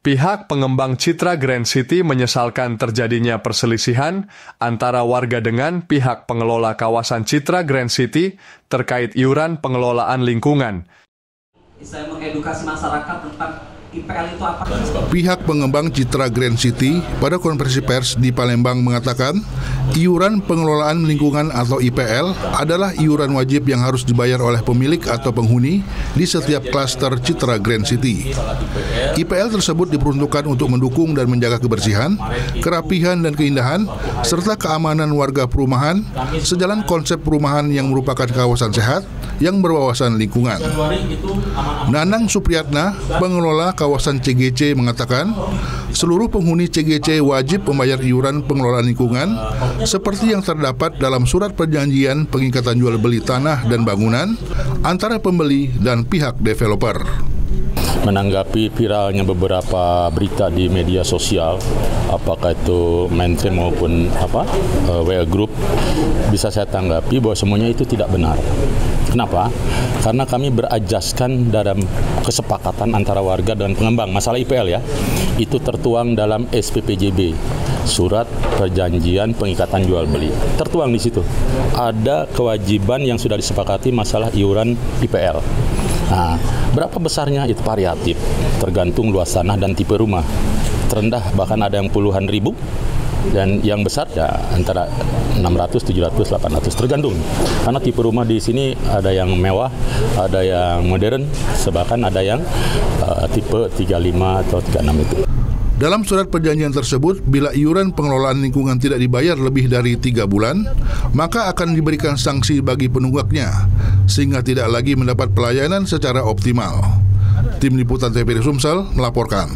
Pihak pengembang Citra Grand City menyesalkan terjadinya perselisihan antara warga dengan pihak pengelola kawasan Citra Grand City terkait iuran pengelolaan lingkungan. Saya mengedukasi masyarakat tentang IPL itu apa? Pihak pengembang Citra Grand City pada konferensi pers di Palembang mengatakan iuran pengelolaan lingkungan atau IPL adalah iuran wajib yang harus dibayar oleh pemilik atau penghuni di setiap klaster Citra Grand City. IPL tersebut diperuntukkan untuk mendukung dan menjaga kebersihan, kerapihan dan keindahan, serta keamanan warga perumahan sejalan konsep perumahan yang merupakan kawasan sehat yang berwawasan lingkungan. Nanang Supriyatna, pengelola kawasan CGC mengatakan, seluruh penghuni CGC wajib membayar iuran pengelolaan lingkungan seperti yang terdapat dalam surat perjanjian pengikatan jual beli tanah dan bangunan antara pembeli dan pihak developer. Menanggapi viralnya beberapa berita di media sosial, apakah itu mainstream maupun WA Group, bisa saya tanggapi bahwa semuanya itu tidak benar. Kenapa? Karena kami berajaskan dalam kesepakatan antara warga dan pengembang. Masalah IPL ya, itu tertuang dalam SPPJB, surat perjanjian pengikatan jual beli. Tertuang di situ. Ada kewajiban yang sudah disepakati masalah iuran IPL. Nah, berapa besarnya itu variatif, tergantung luas tanah dan tipe rumah. Terendah bahkan ada yang puluhan ribu, dan yang besar ya antara 600, 700, 800 tergantung. Karena tipe rumah di sini ada yang mewah, ada yang modern, bahkan ada yang tipe 35 atau 36 itu. Dalam surat perjanjian tersebut, bila iuran pengelolaan lingkungan tidak dibayar lebih dari 3 bulan, maka akan diberikan sanksi bagi penunggaknya, sehingga tidak lagi mendapat pelayanan secara optimal. Tim Liputan TVRI Sumsel melaporkan.